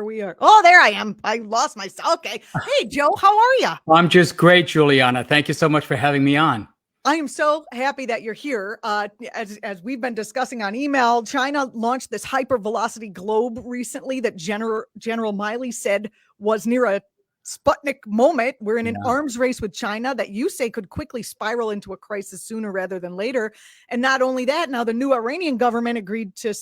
we are. Oh, there I am. I lost myself. Okay. Hey, Joe, how are you? I'm just great, Juliana. Thank you so much for having me on. I am so happy that you're here. As we've been discussing on email, China launched this hypervelocity globe recently that General Milley said was near a Sputnik moment. We're in an arms race with China that you say could quickly spiral into a crisis sooner rather than later. And not only that, now the new Iranian government agreed to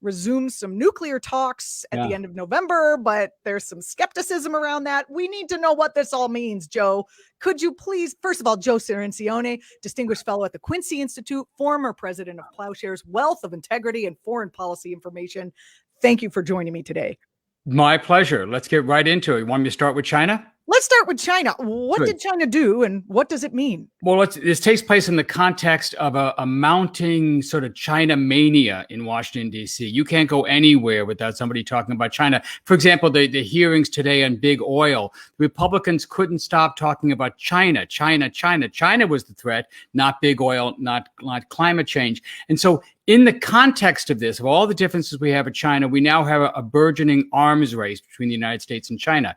resume some nuclear talks at the end of November, but there's some skepticism around that. We need to know what this all means, Joe. Could you please, first of all, Joe Cirincione, distinguished fellow at the Quincy Institute, former president of Ploughshares, wealth of integrity and foreign policy information. Thank you for joining me today. My pleasure. Let's get right into it. You want me to start with China? Let's start with China. What did China do and what does it mean? Well, this takes place in the context of a mounting sort of China mania in Washington, D.C. You can't go anywhere without somebody talking about China. For example, the hearings today on big oil, Republicans couldn't stop talking about China. China was the threat, not big oil, not climate change. And so in the context of this, of all the differences we have with China, we now have a burgeoning arms race between the United States and China.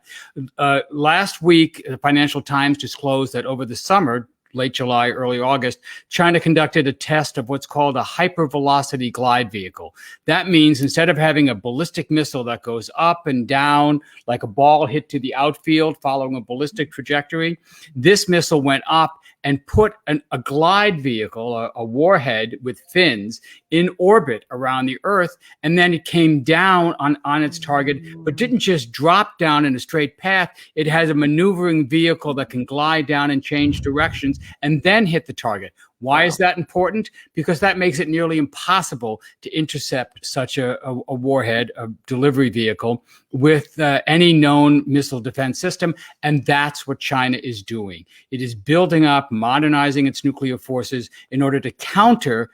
Last week, the Financial Times disclosed that over the summer, late July, early August, China conducted a test of what's called a hypervelocity glide vehicle. That means instead of having a ballistic missile that goes up and down like a ball hit to the outfield following a ballistic trajectory, this missile went up and put a glide vehicle, a warhead with fins, in orbit around the Earth. And then it came down on its target, but didn't just drop down in a straight path. It has a maneuvering vehicle that can glide down and change directions and then hit the target. Why is that important? Because that makes it nearly impossible to intercept such a warhead, a delivery vehicle, with any known missile defense system. And that's what China is doing. It is building up, modernizing its nuclear forces in order to counter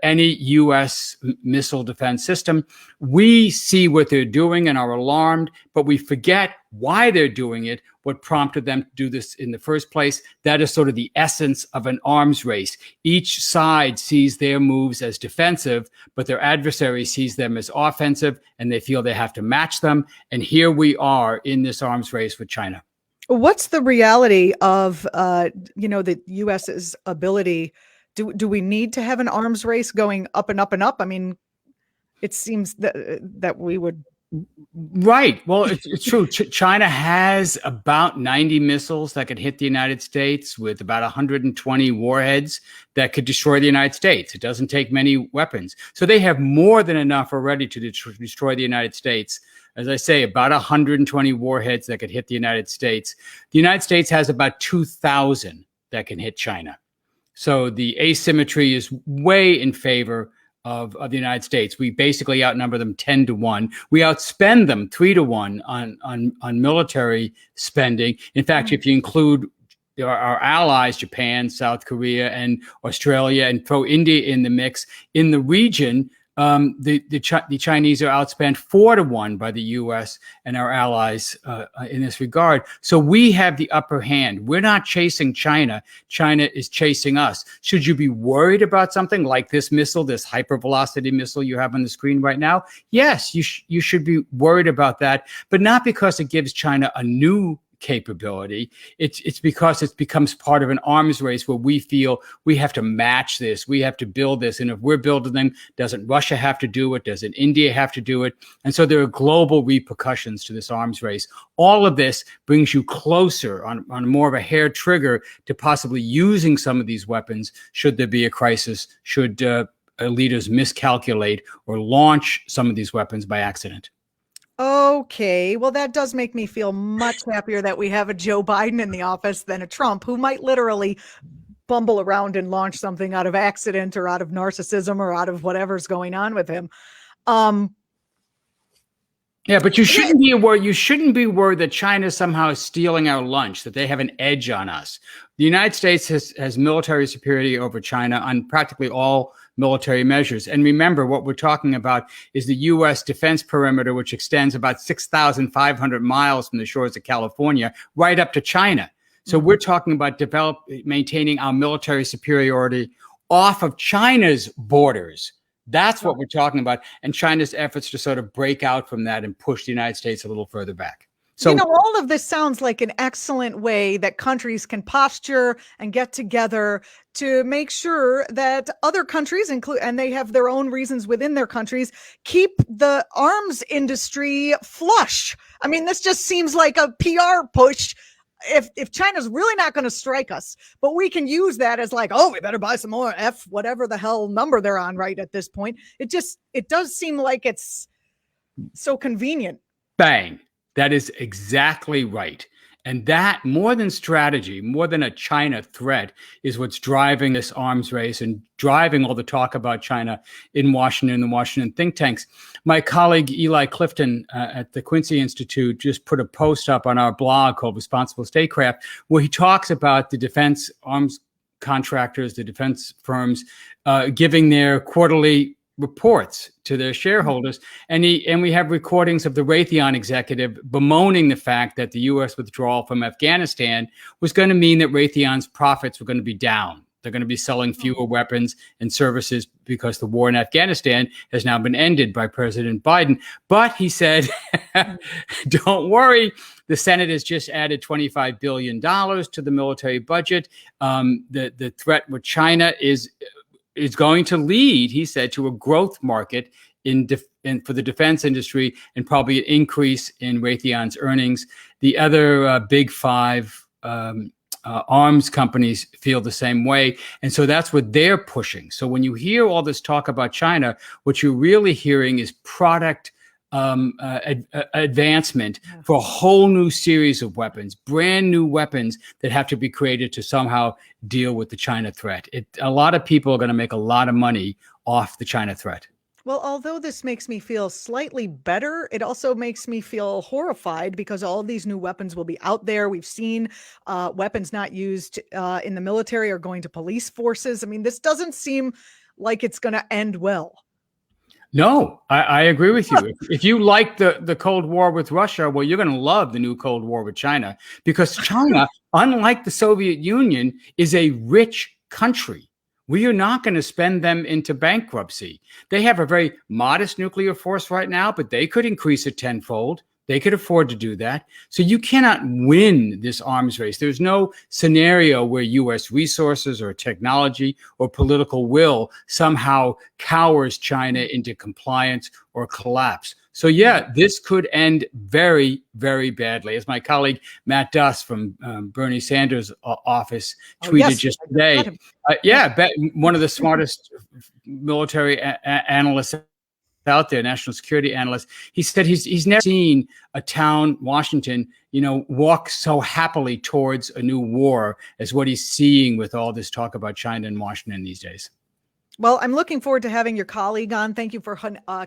any U.S. missile defense system. We see what they're doing and are alarmed, but we forget why they're doing it, what prompted them to do this in the first place. That is sort of the essence of an arms race. Each side sees their moves as defensive, but their adversary sees them as offensive, and they feel they have to match them. And here we are in this arms race with China. What's the reality of, the U.S.'s ability? Do we need to have an arms race going up and up and up? I mean, it seems that we would. Right. Well, it's true. China has about 90 missiles that could hit the United States, with about 120 warheads that could destroy the United States. It doesn't take many weapons. So they have more than enough already to destroy the United States. As I say, about 120 warheads that could hit the United States. The United States has about 2,000 that can hit China. So the asymmetry is way in favor of the United States. We basically outnumber them 10-1. We outspend them 3-1 on military spending. In fact, if you include our allies, Japan, South Korea, and Australia, and throw India in the mix, in the region, the Chinese are outspent 4-1 by the U.S. and our allies in this regard. So we have the upper hand. We're not chasing China. China is chasing us. Should you be worried about something like this missile, this hypervelocity missile you have on the screen right now? Yes, you should be worried about that, but not because it gives China a new capability. It's because it becomes part of an arms race where we feel we have to match this, we have to build this, and if we're building them, doesn't Russia have to do it? Doesn't India have to do it? And so there are global repercussions to this arms race. All of this brings you closer on more of a hair trigger to possibly using some of these weapons should there be a crisis, should leaders miscalculate or launch some of these weapons by accident. Okay, well, that does make me feel much happier that we have a Joe Biden in the office than a Trump, who might literally bumble around and launch something out of accident or out of narcissism or out of whatever's going on with him. Yeah, but you shouldn't be worried. You shouldn't be worried that China somehow is stealing our lunch, that they have an edge on us. The United States has military superiority over China on practically all military measures. And remember, what we're talking about is the U.S. defense perimeter, which extends about 6,500 miles from the shores of California right up to China. So we're talking about maintaining our military superiority off of China's borders, That's what we're talking about. And China's efforts to sort of break out from that and push the United States a little further back. So, all of this sounds like an excellent way that countries can posture and get together to make sure that other countries and they have their own reasons within their countries, keep the arms industry flush. I mean, this just seems like a PR push. If China's really not going to strike us, but we can use that as like, oh, we better buy some more whatever the hell number they're on right at this point. It does seem like it's so convenient. Bang. That is exactly right. And that, more than strategy, more than a China threat, is what's driving this arms race and driving all the talk about China in Washington and the Washington think tanks. My colleague Eli Clifton at the Quincy Institute just put a post up on our blog called Responsible Statecraft, where he talks about the defense arms contractors, the defense firms, giving their quarterly reports to their shareholders, and we have recordings of the Raytheon executive bemoaning the fact that the U.S. withdrawal from Afghanistan was going to mean that Raytheon's profits were going to be down. They're going to be selling fewer weapons and services because the war in Afghanistan has now been ended by President Biden. But he said, don't worry, the Senate has just added $25 billion to the military budget. The threat with China is going to lead, he said, to a growth market for the defense industry and probably an increase in Raytheon's earnings. The other big five arms companies feel the same way. And so that's what they're pushing. So when you hear all this talk about China, what you're really hearing is product advancement for a whole new series of weapons, brand new weapons that have to be created to somehow deal with the China threat. A lot of people are going to make a lot of money off the China threat. Well, although this makes me feel slightly better, it also makes me feel horrified because all of these new weapons will be out there. We've seen weapons not used in the military are going to police forces. I mean, this doesn't seem like it's going to end well. No, I agree with you. If you like the Cold War with Russia, well, you're going to love the new Cold War with China, because China, unlike the Soviet Union, is a rich country. We are not going to spend them into bankruptcy. They have a very modest nuclear force right now, but they could increase it tenfold. They could afford to do that. So you cannot win this arms race. There's no scenario where U.S. resources or technology or political will somehow cowers China into compliance or collapse. So yeah, this could end very, very badly. As my colleague Matt Duss from Bernie Sanders' office tweeted just today. One of the smartest military analysts out there, National Security Analyst, he said he's never seen a town, Washington, walk so happily towards a new war as what he's seeing with all this talk about China and Washington these days. Well, I'm looking forward to having your colleague on. Thank you for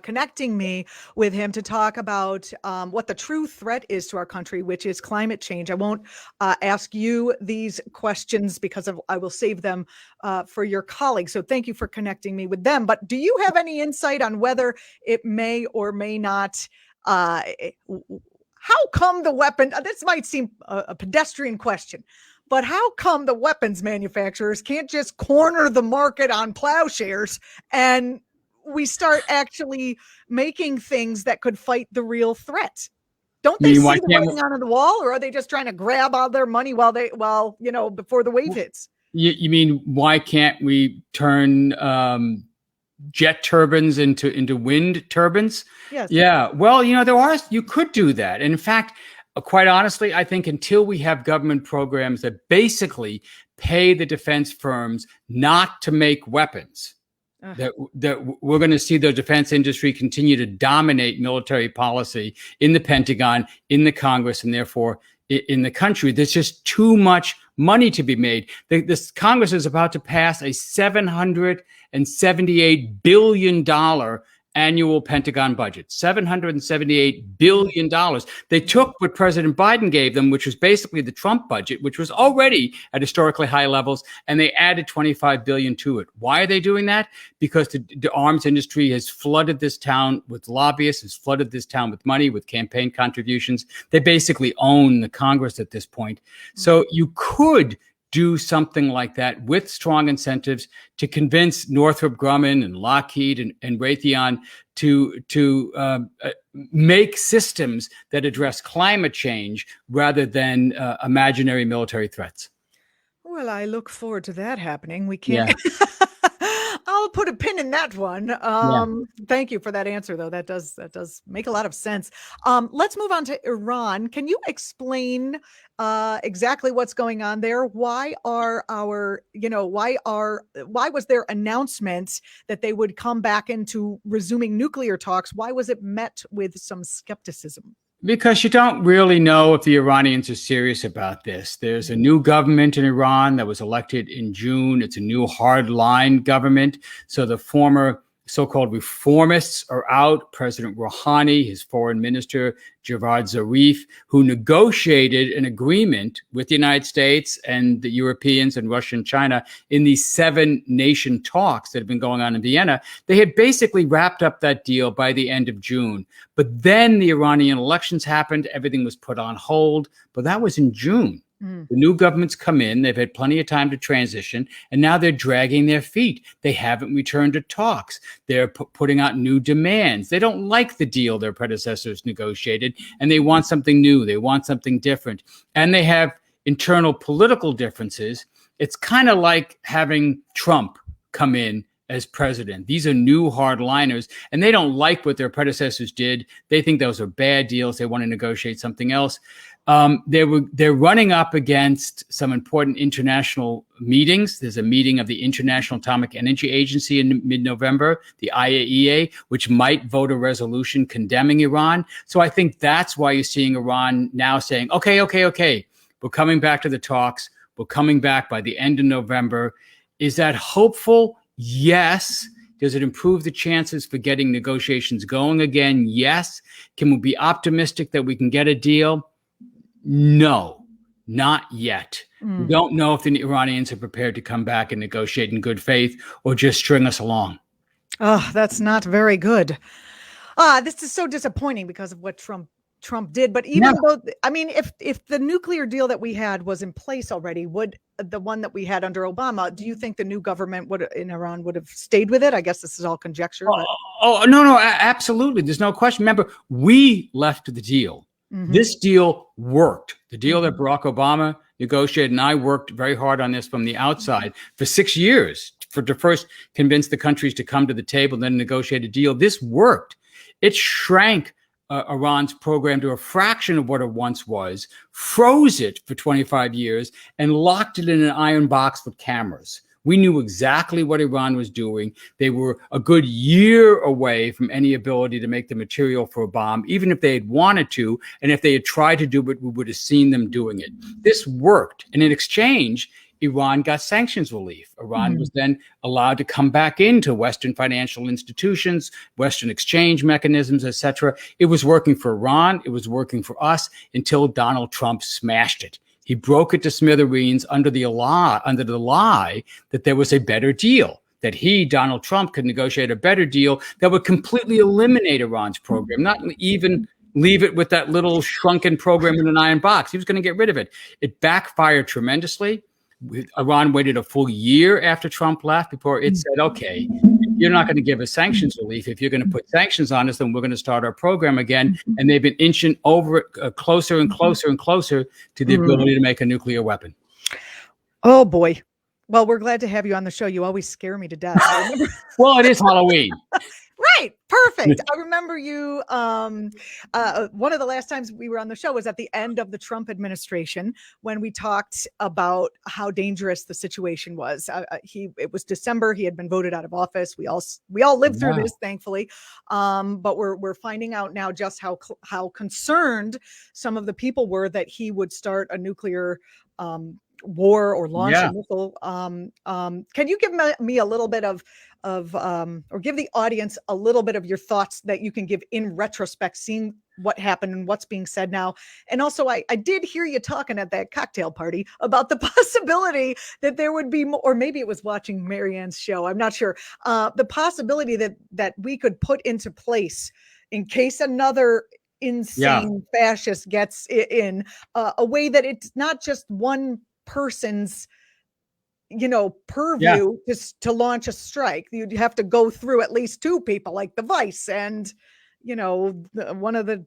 connecting me with him to talk about what the true threat is to our country, which is climate change. I won't ask you these questions because I will save them for your colleague. So thank you for connecting me with them. But do you have any insight on whether it may or may not? How come the weapon? This might seem a pedestrian question, but how come the weapons manufacturers can't just corner the market on plowshares and we start actually making things that could fight the real threat? Don't they see the writing on the wall, or are they just trying to grab all their money before the wave hits? You mean, why can't we turn jet turbines into wind turbines? Yes. Yeah. Well, you could do that. And in fact, quite honestly, I think until we have government programs that basically pay the defense firms not to make weapons, that we're going to see the defense industry continue to dominate military policy in the Pentagon, in the Congress, and therefore in the country. There's just too much money to be made. This Congress is about to pass a $778 billion annual Pentagon budget, $778 billion. They took what President Biden gave them, which was basically the Trump budget, which was already at historically high levels, and they added $25 billion to it. Why are they doing that? Because the arms industry has flooded this town with lobbyists, has flooded this town with money, with campaign contributions. They basically own the Congress at this point. So you could do something like that with strong incentives to convince Northrop Grumman and Lockheed and Raytheon to make systems that address climate change rather than imaginary military threats. Well, I look forward to that happening. We Yeah. can't. I'll put a pin in that one. Thank you for that answer, though. That does make a lot of sense. Let's move on to Iran. Can you explain exactly what's going on there? Why was their announcement that they would come back into resuming nuclear talks? Why was it met with some skepticism? Because you don't really know if the Iranians are serious about this. There's a new government in Iran that was elected in June. It's a new hardline government. So the former so-called reformists are out. President Rouhani, his foreign minister, Javad Zarif, who negotiated an agreement with the United States and the Europeans and Russia and China in these 7-nation talks that have been going on in Vienna. They had basically wrapped up that deal by the end of June. But then the Iranian elections happened. Everything was put on hold. But that was in June. The new government's come in. They've had plenty of time to transition, and now they're dragging their feet. They haven't returned to talks. They're putting out new demands. They don't like the deal their predecessors negotiated, and they want something new. They want something different. And they have internal political differences. It's kind of like having Trump come in as president. These are new hardliners, and they don't like what their predecessors did. They think those are bad deals. They want to negotiate something else. They're running up against some important international meetings. There's a meeting of the International Atomic Energy Agency in mid-November, the IAEA, which might vote a resolution condemning Iran. So I think that's why you're seeing Iran now saying, okay, we're coming back to the talks. We're coming back by the end of November. Is that hopeful? Yes. Does it improve the chances for getting negotiations going again? Yes. Can we be optimistic that we can get a deal? No, not yet. We don't know if the Iranians are prepared to come back and negotiate in good faith or just string us along. Oh, that's not very good. This is so disappointing because of what Trump did. But even though, I mean, if the nuclear deal that we had was in place already, would the one that we had under Obama, do you think the new government in Iran would have stayed with it? I guess this is all conjecture. No, absolutely. There's no question. Remember, we left the deal. This deal worked. The deal that Barack Obama negotiated, and I worked very hard on this from the outside for 6 years to first convince the countries to come to the table, then negotiate a deal. This worked. It shrank Iran's program to a fraction of what it once was, froze it for 25 years, and locked it in an iron box with cameras. We knew exactly what Iran was doing. They were a good year away from any ability to make the material for a bomb, even if they had wanted to. And if they had tried to do it, we would have seen them doing it. This worked. And in exchange, Iran got sanctions relief. Iran was then allowed to come back into Western financial institutions, Western exchange mechanisms, etc. It was working for Iran. It was working for us until Donald Trump smashed it. He broke it to smithereens under the lie that there was a better deal, that he, Donald Trump, could negotiate a better deal that would completely eliminate Iran's program, not even leave it with that little shrunken program in an iron box. He was going to get rid of it. It backfired tremendously. Iran waited a full year after Trump left before it said, okay, you're not going to give us sanctions relief. If you're going to put sanctions on us, then we're going to start our program again. And they've been inching over closer and closer and closer to the ability to make a nuclear weapon. Oh, boy. Well, we're glad to have you on the show. You always scare me to death. Well, it is Halloween. Right. Perfect. I remember you. One of the last times we were on the show was at the end of the Trump administration when we talked about how dangerous the situation was. It was December. He had been voted out of office. We all lived through this, thankfully. But we're finding out now just how concerned some of the people were that he would start a nuclear war or launch a missile. Can you give me a little bit of or give the audience a little bit of your thoughts that you can give in retrospect, seeing what happened and what's being said now? And also, I did hear you talking at that cocktail party about the possibility that there would be more, or maybe it was watching Marianne's show, I'm not sure, the possibility that we could put into place in case another insane fascist gets in, a way that it's not just one person's purview to launch a strike. You'd have to go through at least two people, like the vice and, one of the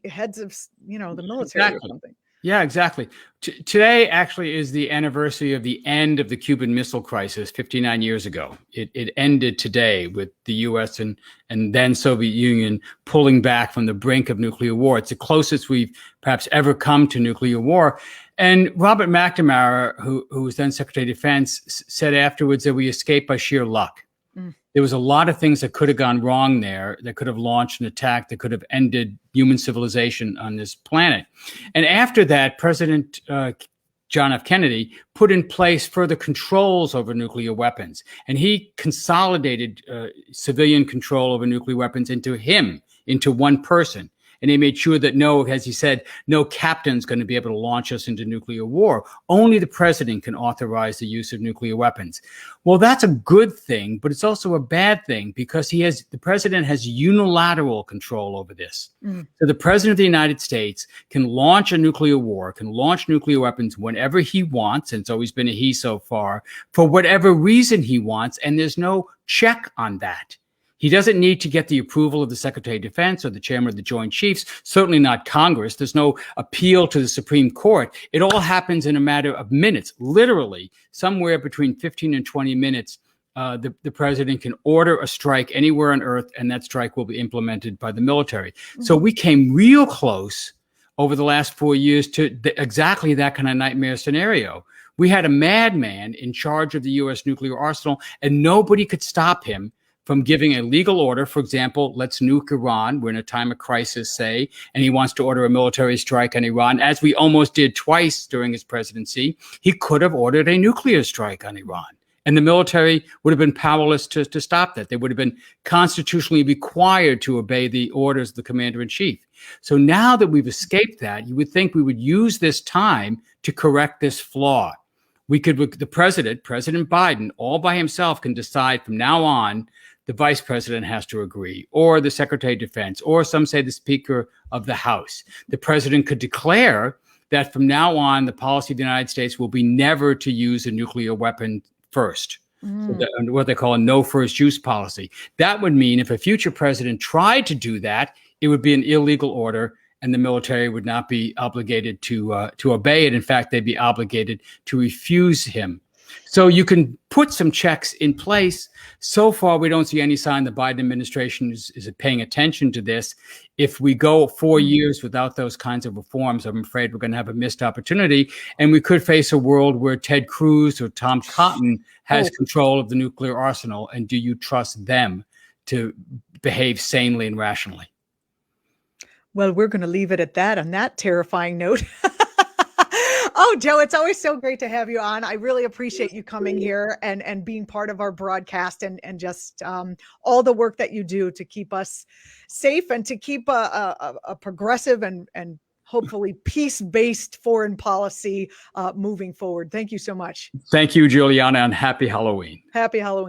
heads of, the military or something. Yeah, exactly. Today actually is the anniversary of the end of the Cuban Missile Crisis 59 years ago. It ended today with the U.S. and then Soviet Union pulling back from the brink of nuclear war. It's the closest we've perhaps ever come to nuclear war. And Robert McNamara, who was then Secretary of Defense, said afterwards that we escaped by sheer luck. There was a lot of things that could have gone wrong there, that could have launched an attack that could have ended human civilization on this planet. And after that, President John F. Kennedy put in place further controls over nuclear weapons. And he consolidated civilian control over nuclear weapons into one person. And he made sure that as he said, no captain's going to be able to launch us into nuclear war. Only the president can authorize the use of nuclear weapons. Well, that's a good thing, but it's also a bad thing because the president has unilateral control over this. So the president of the United States can launch a nuclear war, can launch nuclear weapons whenever he wants, and it's always been a he so far, for whatever reason he wants, and there's no check on that. He doesn't need to get the approval of the Secretary of Defense or the chairman of the Joint Chiefs, certainly not Congress. There's no appeal to the Supreme Court. It all happens in a matter of minutes, literally somewhere between 15 and 20 minutes. The president can order a strike anywhere on earth, and that strike will be implemented by the military. So we came real close over the last 4 years to exactly that kind of nightmare scenario. We had a madman in charge of the U.S. nuclear arsenal, and nobody could stop him from giving a legal order. For example, let's nuke Iran. We're in a time of crisis, say, and he wants to order a military strike on Iran, as we almost did twice during his presidency. He could have ordered a nuclear strike on Iran, and the military would have been powerless to stop that. They would have been constitutionally required to obey the orders of the commander-in-chief. So now that we've escaped that, you would think we would use this time to correct this flaw. The President Biden, all by himself, can decide from now on the vice president has to agree, or the Secretary of Defense, or some say the Speaker of the House. The president could declare that from now on, the policy of the United States will be never to use a nuclear weapon first. So what they call a no first use policy. That would mean if a future president tried to do that, it would be an illegal order, and the military would not be obligated to obey it. In fact, they'd be obligated to refuse him. So you can put some checks in place. So far, we don't see any sign the Biden administration is paying attention to this. If we go 4 years without those kinds of reforms, I'm afraid we're going to have a missed opportunity. And we could face a world where Ted Cruz or Tom Cotton has control of the nuclear arsenal. And do you trust them to behave sanely and rationally? Well, we're going to leave it at that on that terrifying note. Oh, Joe, it's always so great to have you on. I really appreciate you coming here and being part of our broadcast and just all the work that you do to keep us safe and to keep a progressive and hopefully peace-based foreign policy moving forward. Thank you so much. Thank you, Julianna, and happy Halloween. Happy Halloween.